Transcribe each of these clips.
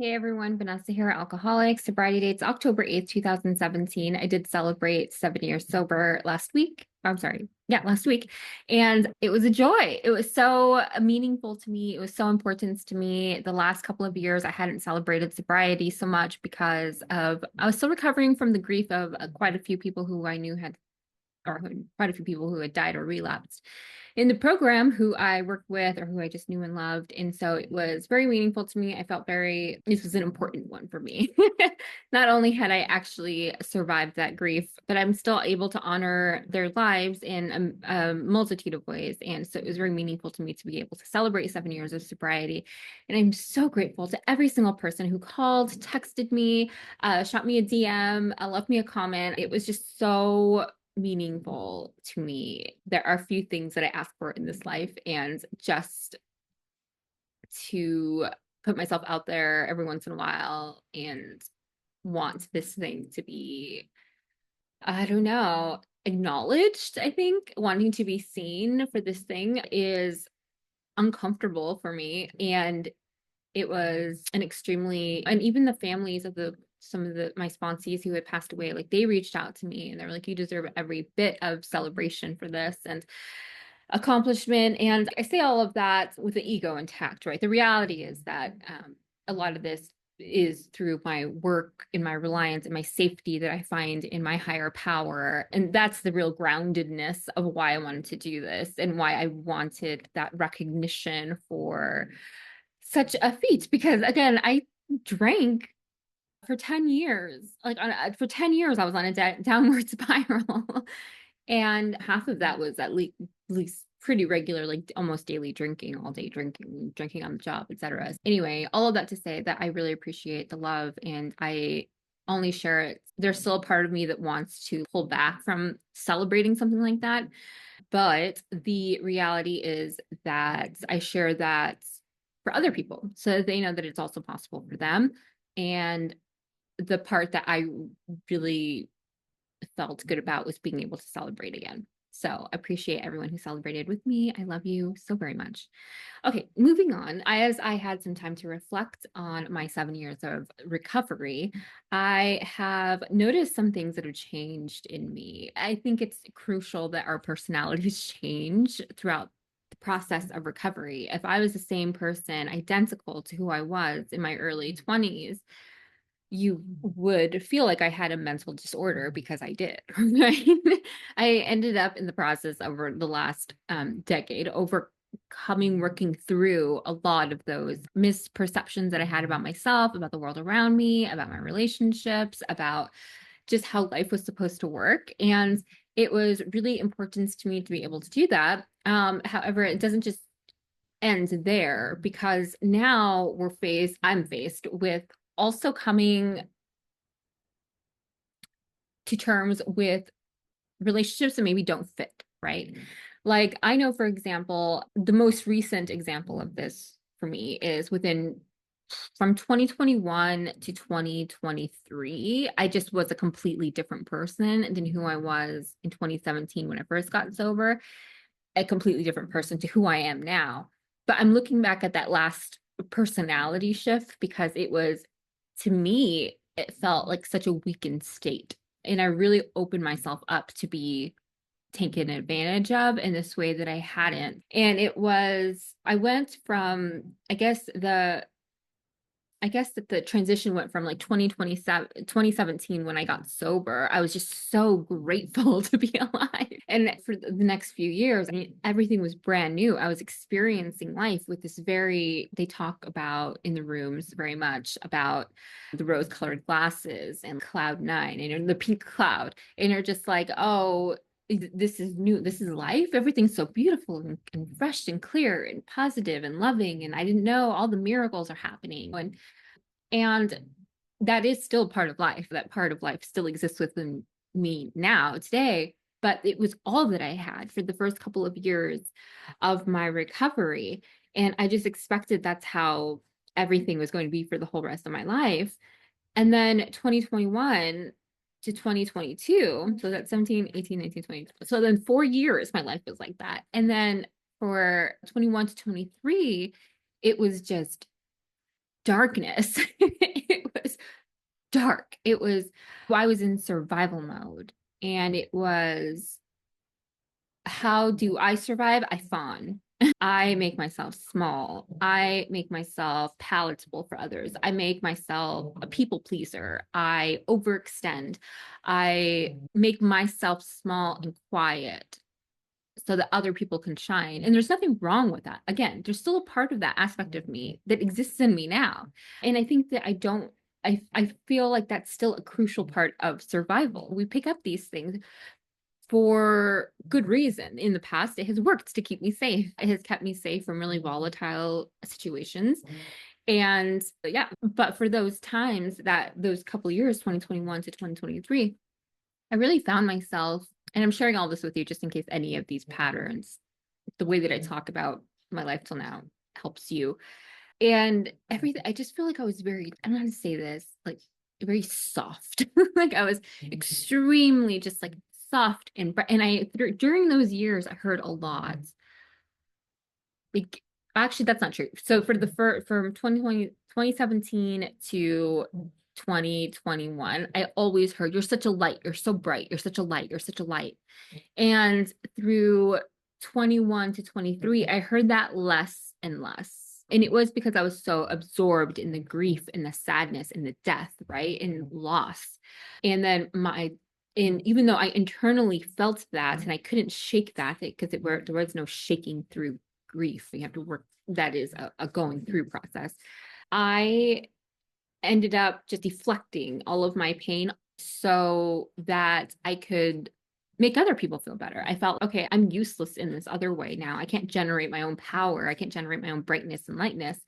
Hey everyone, Vanessa here, Alcoholic. Sobriety date's October 8th, 2017. I did celebrate 7 years sober last week. I'm sorry. Yeah, last week. And it was a joy. It was so meaningful to me. It was so important to me. The last couple of years, I hadn't celebrated sobriety so much because I was still recovering from the grief of quite a few people who I knew had or quite a few people who had died or relapsed in the program who I worked with or who I just knew and loved. And so it was very meaningful to me. I felt this was an important one for me. Not only had I actually survived that grief, but I'm still able to honor their lives in a multitude of ways. And so it was very meaningful to me to be able to celebrate 7 years of sobriety. And I'm so grateful to every single person who called, texted me, shot me a DM, left me a comment. It was just so meaningful to me. There are a few things that I ask for in this life, and just to put myself out there every once in a while and want this thing to be, I don't know, acknowledged. I think wanting to be seen for this thing is uncomfortable for me. And it was an extremely, and even the families of some of my sponsees who had passed away, like they reached out to me and they were like, you deserve every bit of celebration for this and accomplishment. And I say all of that with the ego intact, right? The reality is that a lot of this is through my work and my reliance and my safety that I find in my higher power. And that's the real groundedness of why I wanted to do this and why I wanted that recognition for such a feat. Because again, I drank for 10 years. For 10 years, I was on a downward spiral. And half of that was at least pretty regular, like almost daily drinking, all day drinking on the job, etc. Anyway, all of that to say that I really appreciate the love and I only share it. There's still a part of me that wants to pull back from celebrating something like that. But the reality is that I share that for other people so that they know that it's also possible for them. And the part that I really felt good about was being able to celebrate again. So I appreciate everyone who celebrated with me. I love you so very much. Okay, moving on. As I had some time to reflect on my 7 years of recovery, I have noticed some things that have changed in me. I think it's crucial that our personalities change throughout the process of recovery. If I was the same person, identical to who I was in my early 20s, you would feel like I had a mental disorder because I did, right? I ended up in the process over the last decade working through a lot of those misperceptions that I had about myself, about the world around me, about my relationships, about just how life was supposed to work. And it was really important to me to be able to do that. However, it doesn't just end there because now I'm faced with also coming to terms with relationships that maybe don't fit, right? Like I know, for example, the most recent example of this for me is from 2021 to 2023, I just was a completely different person than who I was in 2017 when I first got sober, a completely different person to who I am now. But I'm looking back at that last personality shift because to me, it felt like such a weakened state. And I really opened myself up to be taken advantage of in this way that I hadn't. And I went from, I guess that the transition went from like 2017 when I got sober. I was just so grateful to be alive. And for the next few years, I mean, everything was brand new. I was experiencing life with they talk about in the rooms very much about the rose colored glasses and cloud nine and the pink cloud. And you're just like, oh, this is new. This is life. Everything's so beautiful and fresh and clear and positive and loving. And I didn't know all the miracles are happening. And that is still part of life. That part of life still exists within me now, today. But it was all that I had for the first couple of years of my recovery. And I just expected that's how everything was going to be for the whole rest of my life. And then 2021 to 2022, so that's 17, 18, 19, 20. So then 4 years, my life was like that. And then for 21 to 23, it was just darkness. It was dark. It was, I was in survival mode. And it was, how do I survive? I fawn. I make myself small. I make myself palatable for others. I make myself a people pleaser. I overextend. I make myself small and quiet so that other people can shine. And there's nothing wrong with that. Again, there's still a part of that aspect of me that exists in me now. And I think that I feel like that's still a crucial part of survival. We pick up these things for good reason. In the past, it has worked to keep me safe. It has kept me safe from really volatile situations. And yeah, but for those times, that those couple years, 2021 to 2023, I really found myself, and I'm sharing all this with you just in case any of these patterns, the way that I talk about my life till now, helps you. And everything, I just feel like I was very, I don't know how to say this, like very soft. Like I was extremely just like soft and during those years I heard a lot. Like, actually that's not true. So for the from 2020 2017 to 2021, I always heard, you're such a light, you're so bright, you're such a light, you're such a light. And through 21 to 23, I heard that less and less. And it was because I was so absorbed in the grief and the sadness and the death, right? And loss. And then and even though I internally felt that and I couldn't shake that because there was no shaking through grief. You have to work, that is a going through process. I ended up just deflecting all of my pain so that I could make other people feel better. I felt, okay, I'm useless in this other way now. I can't generate my own power. I can't generate my own brightness and lightness.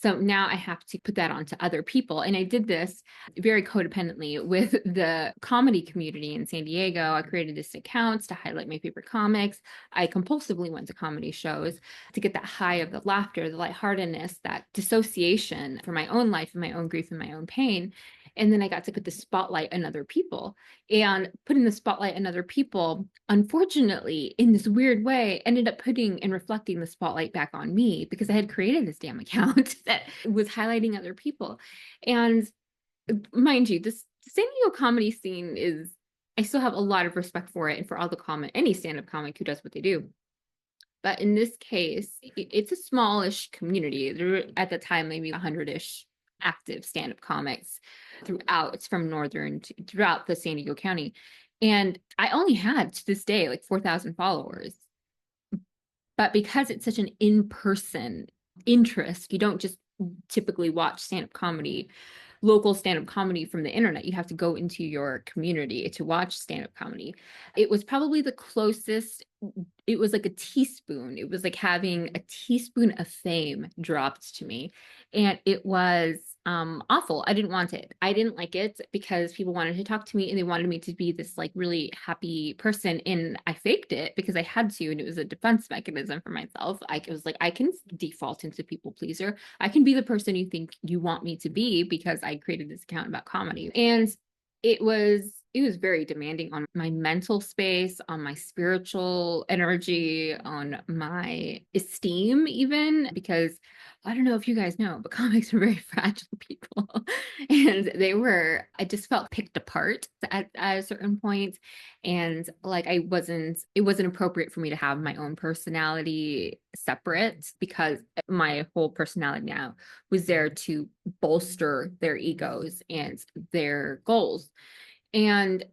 So now I have to put that onto other people. And I did this very codependently with the comedy community in San Diego. I created this accounts to highlight my favorite comics. I compulsively went to comedy shows to get that high of the laughter, the lightheartedness, that dissociation from my own life and my own grief and my own pain. And then I got to put the spotlight on other people. And putting the spotlight on other people, unfortunately, in this weird way, ended up putting and reflecting the spotlight back on me because I had created this damn account that was highlighting other people. And mind you, this San Diego comedy scene is, I still have a lot of respect for it and for all the any stand-up comic who does what they do. But in this case, it's a smallish community. There were at the time maybe 100-ish active stand-up comics throughout. It's from throughout the San Diego County. And I only had to this day like 4,000 followers. But because it's such an in-person interest, you don't just typically watch stand-up comedy, local stand-up comedy from the internet. You have to go into your community to watch stand-up comedy. It was probably the closest. It was like a teaspoon. It was like having a teaspoon of fame dropped to me. And it was awful. I didn't want it. I didn't like it because people wanted to talk to me and they wanted me to be this like really happy person. And I faked it because I had to, and it was a defense mechanism for myself. I was like, I can default into people pleaser. I can be the person you think you want me to be because I created this account about comedy. And it was very demanding on my mental space, on my spiritual energy, on my esteem, even because I don't know if you guys know, but comics are very fragile people. And I just felt picked apart at a certain point. And like it wasn't appropriate for me to have my own personality separate because my whole personality now was there to bolster their egos and their goals. And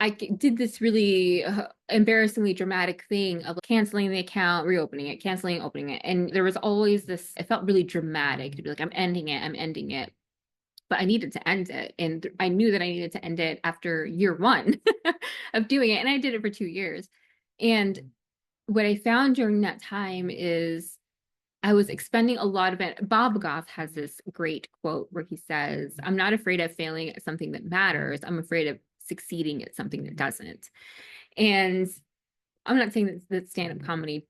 I did this really embarrassingly dramatic thing of canceling the account, reopening it, canceling, opening it. And there was always this, it felt really dramatic to be like, I'm ending it. But I needed to end it. And I knew that I needed to end it after year one of doing it. And I did it for 2 years. And what I found during that time is I was expending a lot of it. Bob Goff has this great quote where he says, I'm not afraid of failing at something that matters. I'm afraid of succeeding at something that doesn't. And I'm not saying that stand-up comedy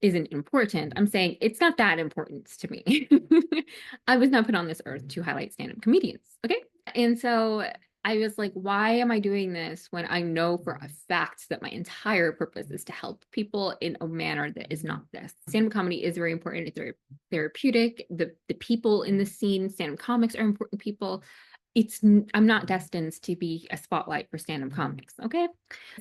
isn't important. I'm saying it's not that important to me. I was not put on this earth to highlight stand-up comedians. Okay. And so I was like, why am I doing this when I know for a fact that my entire purpose is to help people in a manner that is not this? Stand-up comedy is very important. It's very therapeutic. The people in the scene, stand-up comics are important people. I'm not destined to be a spotlight for stand-up comics. Okay.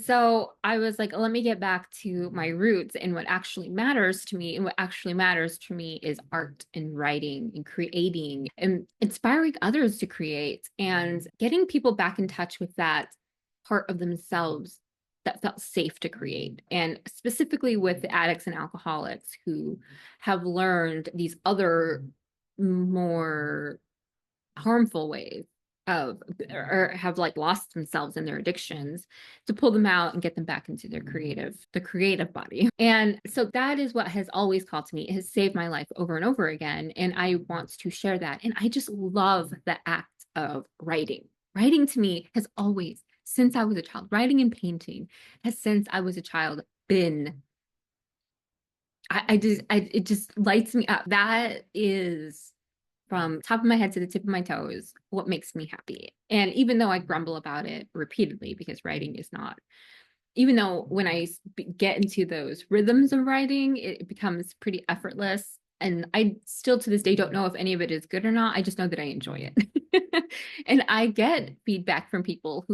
So I was like, let me get back to my roots and what actually matters to me. And what actually matters to me is art and writing and creating and inspiring others to create and getting people back in touch with that part of themselves that felt safe to create. And specifically with the addicts and alcoholics who have learned these other more harmful ways of or have like lost themselves in their addictions, to pull them out and get them back into the creative body. And so that is what has always called to me. It has saved my life over and over again, and I want to share that. And I just love the act of writing. To me has always, since I was a child, writing and painting has, since I was a child, been it just lights me up. That is, from top of my head to the tip of my toes, what makes me happy. And even though I grumble about it repeatedly, because writing is not, even though when I get into those rhythms of writing, it becomes pretty effortless. And I still to this day don't know if any of it is good or not. I just know that I enjoy it. And I get feedback from people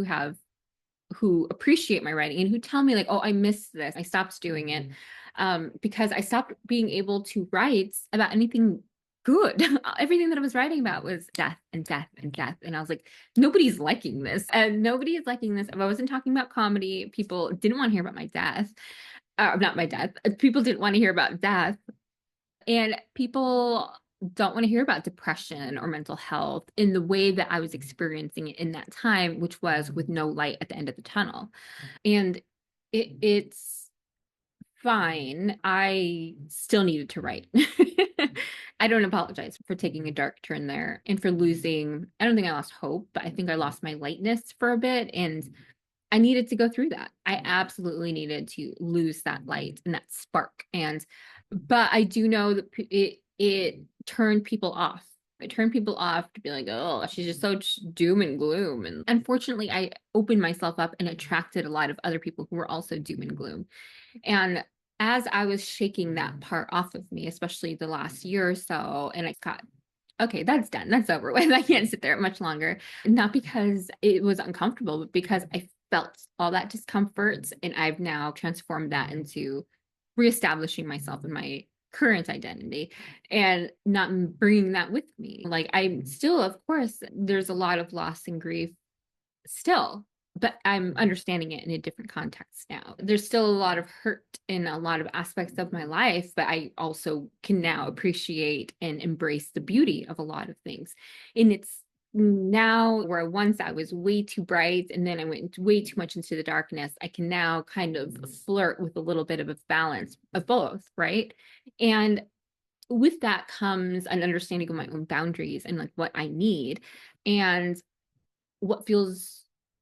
who appreciate my writing and who tell me like, oh, I missed this. I stopped doing it because I stopped being able to write about anything good. Everything that I was writing about was death and death and death. And I was like, nobody's liking this. And nobody is liking this. If I wasn't talking about comedy, people didn't want to hear about my death. Not my death. People didn't want to hear about death. And people don't want to hear about depression or mental health in the way that I was experiencing it in that time, which was with no light at the end of the tunnel. And it's fine. I still needed to write. I don't apologize for taking a dark turn there and for losing. I don't think I lost hope, but I think I lost my lightness for a bit. And I needed to go through that. I absolutely needed to lose that light and that spark. But I do know that it turned people off. It turned people off to be like, oh, she's just so doom and gloom. And unfortunately, I opened myself up and attracted a lot of other people who were also doom and gloom. And as I was shaking that part off of me, especially the last year or so, and I got, okay, that's done. That's over with. I can't sit there much longer. Not because it was uncomfortable, but because I felt all that discomfort. And I've now transformed that into reestablishing myself in my current identity and not bringing that with me. Like, I'm still, of course, there's a lot of loss and grief still, but I'm understanding it in a different context now. There's still a lot of hurt in a lot of aspects of my life, but I also can now appreciate and embrace the beauty of a lot of things. And it's now where once I was way too bright and then I went way too much into the darkness, I can now kind of flirt with a little bit of a balance of both, right? And with that comes an understanding of my own boundaries and like what I need and what feels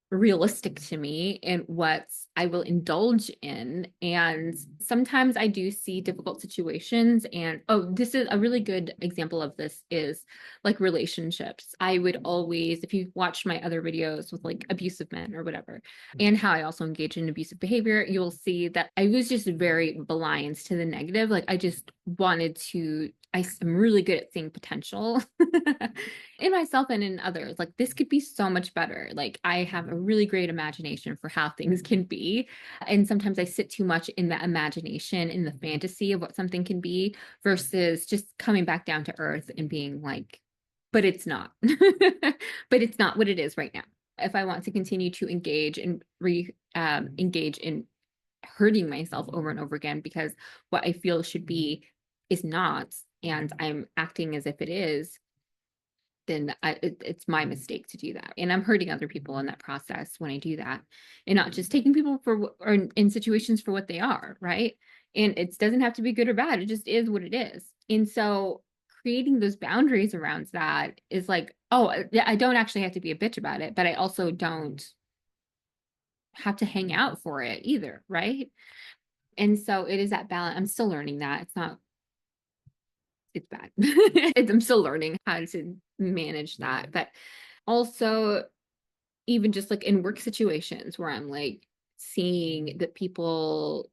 realistic to me and what I will indulge in. And sometimes I do see difficult situations. And oh, this is a really good example of this is like relationships. I would always, if you watch my other videos with like abusive men or whatever, and how I also engage in abusive behavior, you will see that I was just very blind to the negative. Like I just wanted to, I'm really good at seeing potential in myself and in others. Like this could be so much better. Like I have a really great imagination for how things can be. And sometimes I sit too much in the imagination, in the fantasy of what something can be versus just coming back down to earth and being like, but it's not. But it's not what it is right now. If I want to continue to engage and engage in hurting myself over and over again because what I feel should be is not, and I'm acting as if it is, then it's my mistake to do that. And I'm hurting other people in that process when I do that. And not just taking people for, or in situations for what they are, right? And it doesn't have to be good or bad. It just is what it is. And so creating those boundaries around that is like, oh, I don't actually have to be a bitch about it, but I also don't have to hang out for it either, right? And so it is that balance. I'm still learning that. It's bad. I'm still learning how to manage that. But also even just like in work situations where I'm like seeing that people,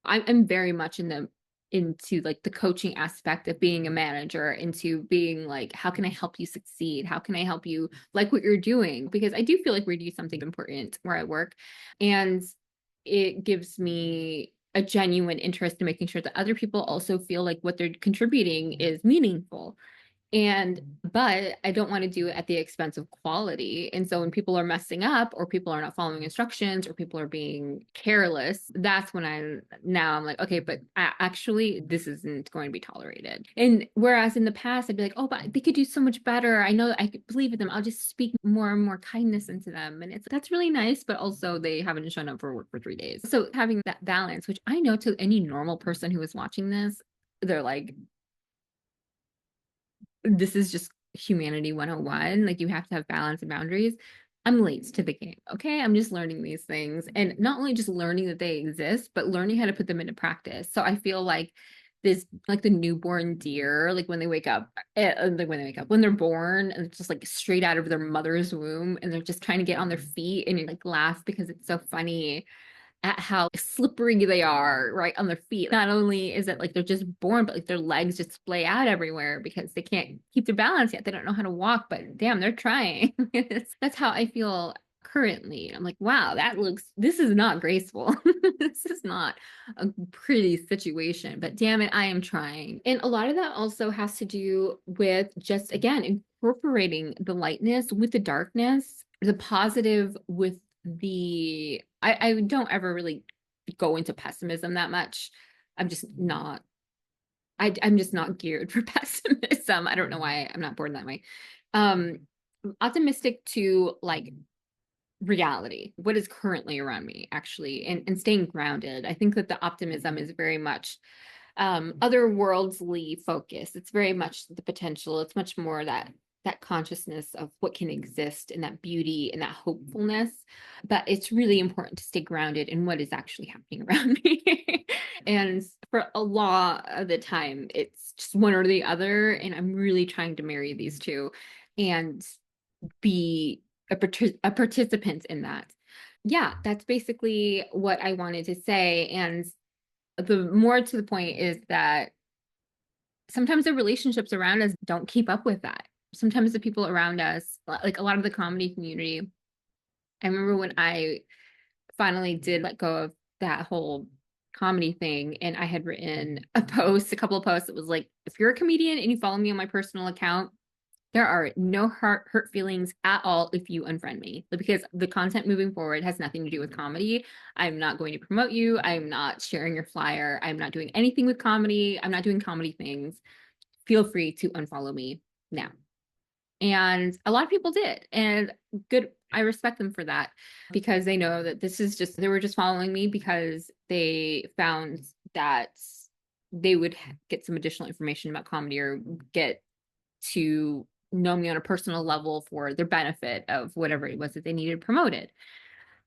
I'm very much into like the coaching aspect of being a manager, into being like, how can I help you succeed? How can I help you like what you're doing? Because I do feel like we do something important where I work. And it gives me a genuine interest in making sure that other people also feel like what they're contributing is meaningful. And but I don't want to do it at the expense of quality. And so when people are messing up or people are not following instructions or people are being careless, that's when I'm like, okay, but actually this isn't going to be tolerated. And whereas in the past I'd be like, oh, but they could do so much better. I know I could believe in them. I'll just speak more and more kindness into them. And it's that's really nice, but also they haven't shown up for work for 3 days. So having that balance, which I know to any normal person who is watching this, they're like, this is just humanity 101. Like you have to have balance and boundaries. I'm late to the game. Okay. I'm just learning these things and not only just learning that they exist, but learning how to put them into practice. So I feel like this, like the newborn deer, like when they wake up, like when they wake up, when they're born and it's just like straight out of their mother's womb and they're just trying to get on their feet and you like laugh because it's so funny at how slippery they are right on their feet. Not only is it like they're just born, but like their legs just splay out everywhere because they can't keep their balance yet. They don't know how to walk, but damn, they're trying. That's how I feel currently. I'm like, wow, this is not graceful. This is not a pretty situation, but damn it, I am trying. And a lot of that also has to do with just, again, incorporating the lightness with the darkness, the positive with I don't ever really go into pessimism that much. I'm just not I'm just not geared for pessimism. I don't know why I'm not born that way. Um Optimistic to like reality, what is currently around me actually, and staying grounded. I think that the optimism is very much otherworldly focus. It's very much the potential. It's much more that consciousness of what can exist and that beauty and that hopefulness. But it's really important to stay grounded in what is actually happening around me. And for a lot of the time, it's just one or the other. And I'm really trying to marry these two and be a participant in that. Yeah, that's basically what I wanted to say. And the more to the point is that sometimes the relationships around us don't keep up with that. Sometimes the people around us, like a lot of the comedy community, I remember when I finally did let go of that whole comedy thing and I had written a couple of posts that was like, if you're a comedian and you follow me on my personal account, there are no hurt feelings at all if you unfriend me, because the content moving forward has nothing to do with comedy. I'm not going to promote you. I'm not sharing your flyer. I'm not doing anything with comedy. I'm not doing comedy things. Feel free to unfollow me now. And a lot of people did. And good, I respect them for that because they know that they were just following me because they found that they would get some additional information about comedy or get to know me on a personal level for their benefit of whatever it was that they needed promoted.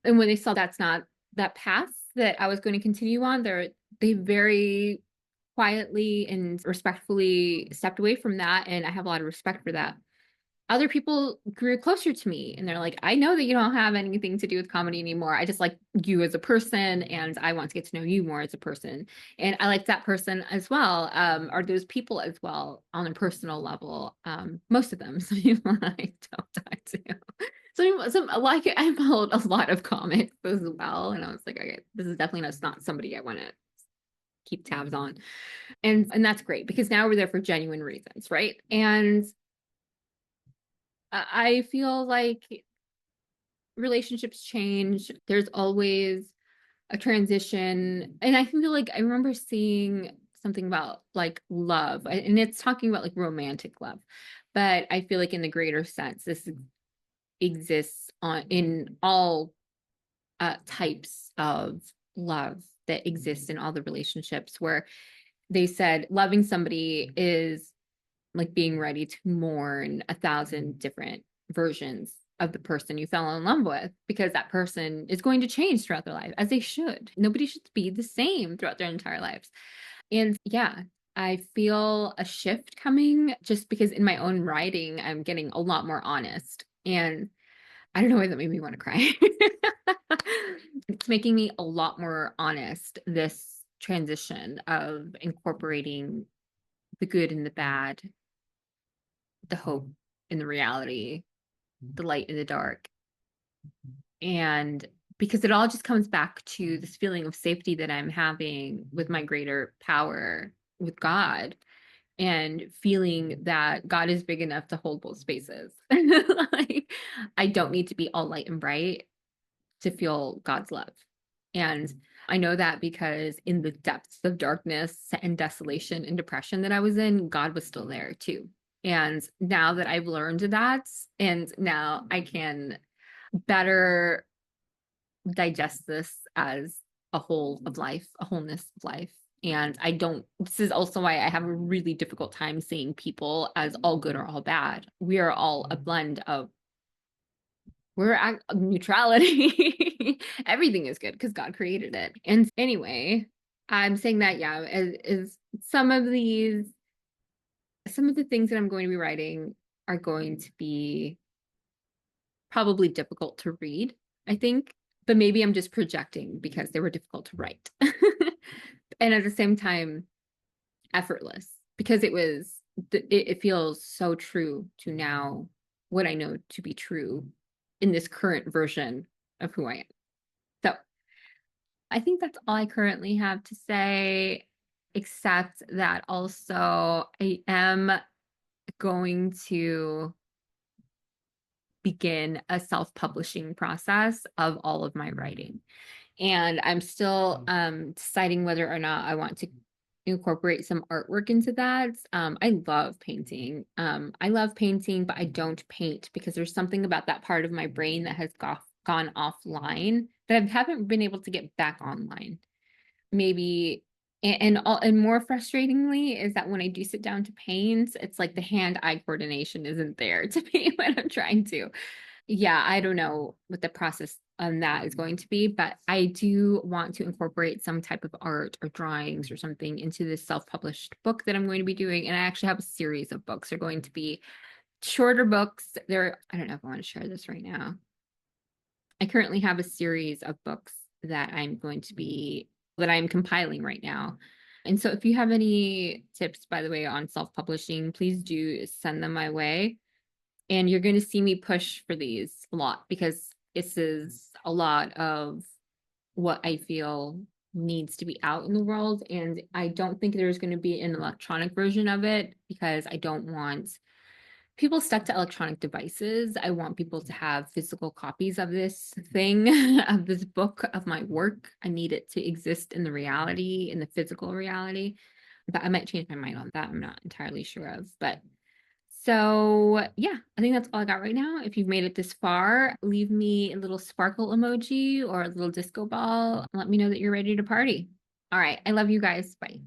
And when they saw that's not that path that I was going to continue on, they very quietly and respectfully stepped away from that. And I have a lot of respect for that. Other people grew closer to me and they're like, I know that you don't have anything to do with comedy anymore. I just like you as a person and I want to get to know you more as a person. And I like that person as well. Or those people as well on a personal level. Most of them, some people I don't talk to. Like I followed a lot of comics as well. And I was like, okay, this is definitely not somebody I want to keep tabs on. And that's great because now we're there for genuine reasons, right? And I feel like relationships change. There's always a transition. And I feel like I remember seeing something about like love, and it's talking about like romantic love. But I feel like in the greater sense, this exists in all types of love that exist in all the relationships where they said loving somebody is like being ready to mourn 1,000 different versions of the person you fell in love with because that person is going to change throughout their life as they should. Nobody should be the same throughout their entire lives. And yeah, I feel a shift coming just because in my own writing, I'm getting a lot more honest. And I don't know why that made me want to cry. It's making me a lot more honest, this transition of incorporating the good and the bad, the hope and the reality, the light and the dark. And because it all just comes back to this feeling of safety that I'm having with my greater power, with God, and feeling that God is big enough to hold both spaces. Like, I don't need to be all light and bright to feel God's love. And I know that because in the depths of darkness and desolation and depression that I was in, God was still there too. And now that I've learned that, and now I can better digest this as a whole of life, a wholeness of life. And I don't, this is also why I have a really difficult time seeing people as all good or all bad. We are all a blend of, we're at neutrality. Everything is good because God created it. And anyway, I'm saying that, yeah, is some of the things that I'm going to be writing are going to be probably difficult to read, I think, but maybe I'm just projecting because they were difficult to write. And at the same time, effortless because it feels so true to now what I know to be true in this current version of who I am. So I think that's all I currently have to say, except that also I am going to begin a self-publishing process of all of my writing. And I'm still deciding whether or not I want to incorporate some artwork into that. I love painting, but I don't paint because there's something about that part of my brain that has gone offline that I haven't been able to get back online. Maybe and more frustratingly is that when I do sit down to paint, it's like the hand-eye coordination isn't there to paint when I'm trying to. Yeah, I don't know what the process on that is going to be, but I do want to incorporate some type of art or drawings or something into this self-published book that I'm going to be doing. And I actually have a series of books. They're going to be shorter books. I don't know if I want to share this right now. I currently have a series of books that I'm compiling right now. And so if you have any tips, by the way, on self-publishing, please do send them my way. And you're going to see me push for these a lot because this is a lot of what I feel needs to be out in the world. And I don't think there's going to be an electronic version of it because I don't want people stuck to electronic devices. I want people to have physical copies of this thing, of this book, of my work. I need it to exist in the reality, in the physical reality. But I might change my mind on that. I'm not entirely sure of. But so yeah, I think that's all I got right now. If you've made it this far, leave me a little sparkle emoji or a little disco ball. Let me know that you're ready to party. All right. I love you guys. Bye.